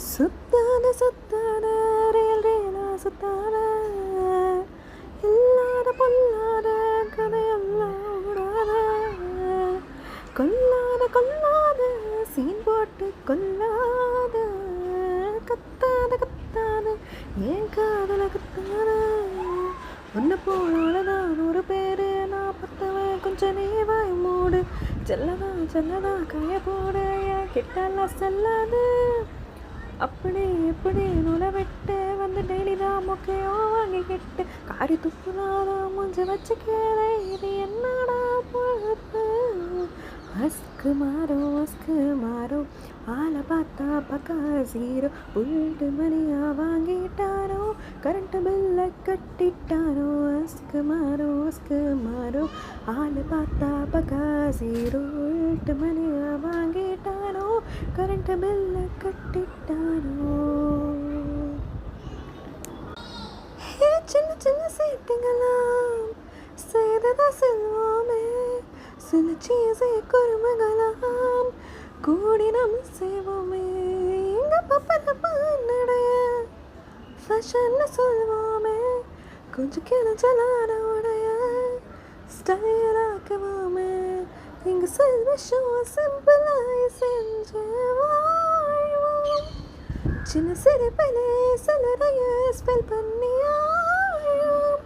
சுத்தாத சுத்தாத ரேல் ரேலா சுத்தாத இல்லாத பொல்லாத கதையெல்லாம் ஓடாத கொல்லாத கொல்லாத சீன் போட்டு கொல்லாத கத்தாத கத்தாத ஏன் காதல கத்தாத ஒன்ன போலதான் ஒரு பேரு நான் பத்தவன் கொஞ்சம் நீவாய் மூடு செல்லதா செல்லதா கைய போடு என் கிட்டலாம் செல்லாது அப்படி இப்படி நூலை விட்டு வந்து டெய்லி தான் மொக்கையோ வாங்கிக்கிட்டு காரி துப்புனாரோ மூஞ்சி வச்சு கேளை இது என்னடா பொழுது அஸ்கு மாறோ ஆளை பார்த்தா பக்கா ஜீரோ புல்ட்டு மணியா வாங்கிட்டாரோ கரண்ட் பில்லை கட்டிட்டாரோ அஸ்கு மாறோ ஆளை பார்த்தா பக்கா ஜீரோ புல்ட்டு மணியா வாங்கிட்டாரோ கரண்ட் பில்லை கட்டிட்டாரோ. சின்ன சின்ன சேட்டுங்களாம் செய்ததா செல்வோமே சில சீசை குறும்புகளாம் கூடி நம்ம செய்வோமே எங்க பப்பத பண்ணடைய ஃபேஷன்ல சொல்வோமே கொஞ்சம் கிளச்சலான உடைய ஸ்டைலாக்குவோமே எங்க செல்வ ஷோ சிம்பிளாய் செஞ்சு வாழ்வோம் சின்ன சிரிப்பிலே சிலரைய ஸ்பெல் பண்ணியாயும்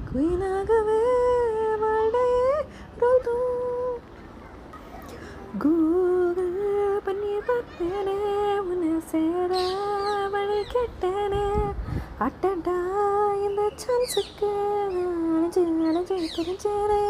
குயினாகவே வாழ்டையே ரோல்தோம் கூகுள் பண்ணி பார்த்தேனே உன்னை சேர வழி கேட்டேனே அட்டடா இந்த சான்ஸுக்கு அணைஞ்சு தெரிஞ்சேனே.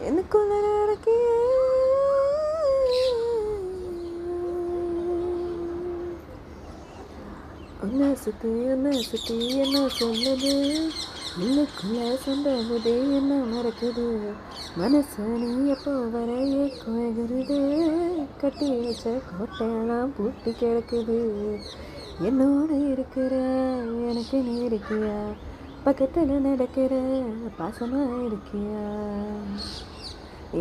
எனக்குள்ள இருக்கே என்ன சுத்தி என்ன சொன்னது இன்னுக்குள்ள சொந்தமுதே என்ன மறக்குது மனசு நீ எப்போ வரைய குழகுறது கட்டி வச்ச கோட்டையெல்லாம் பூட்டி கிடக்குது என்னோடு இருக்கிற எனக்கு நீ இருக்கியா பக்கத்தில் நடக்கிற பாசமா இருக்கியா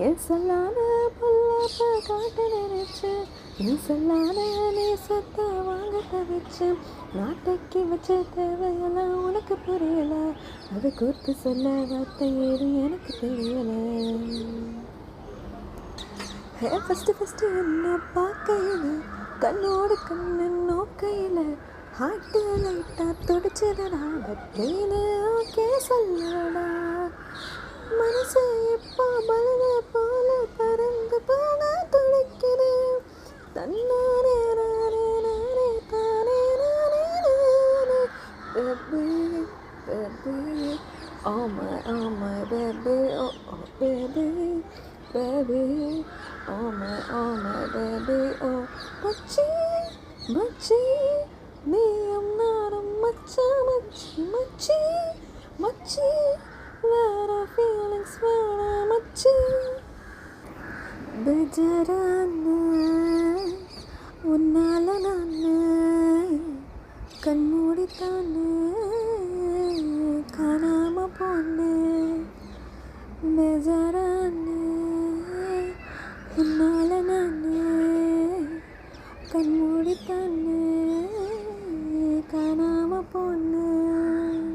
என் சொல்லான பொல்லாப்ப காட்ட நினைச்சு நீ சொல்லான நேசத்தை வாங்க தவிச்சு நாட்டைக்கு வச்ச தேவையெல்லாம் உனக்கு புரியல அதை குறித்து சொல்ல வார்த்தை ஏது எனக்கு தெரியல. ஃபஸ்ட்டு என்ன பார்க்கையில் கண்ணோடு கண்ணு நோக்கையில் ஹார்ட்டு லைட்டாக துடிச்சதடா பட்டேன்னு ஓகே சொல்லடா மனசு இப்போ பலன போல பறந்து போக துடிக்குது தன்னாரே நானே நானே தானே நானே நானே baby oh my baby oh baby oh my baby oh மச்சி நீயும் நானும் மச்சி வேற ஃபீலிங்ஸ் வேற மச்சி பெஜரான உன்னால நான் கண்மூடித்தானே காணாம போனேன் பெஜரான உன்னால நான் கண்மூடித்தானே காணாம போனேன்.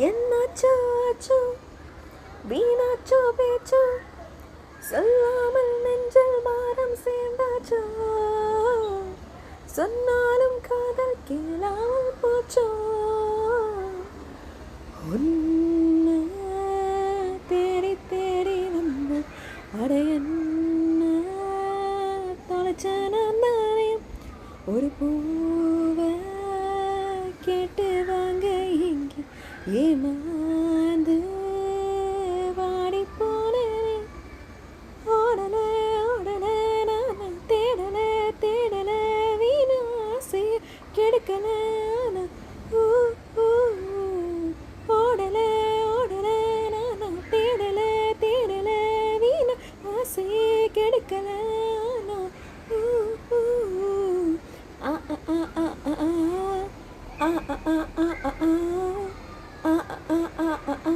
என்னாச்சோ ஆச்சோ வீணாச்சோ பேச்சோ சொல்லாமல் நெஞ்சல் பாரம் சேர்ந்தாச்சோ சொன்னாலும் காதல் கேளாமல் போச்சோ உன்னை தேடி தேடி வந்து அடையன்ன தொலைச்சன தானே ஒரு பூவை கேட்டு வாங்க ஏமாந்து வாடி போனேனே ஓடலே ஓடலே நான் தேடலே தேடலே வீணாசி கெடுக்கல ஊ ஊ ஓடலே ஓடலே நான் தேடலே தேடலே வீணாசி கெடுக்கல ஊ ஊ ஆ ஆ ஆ ஆ ஆ ஆ ஆ ஆ ஆ ஆ ஆ ஆ ஆ ஆ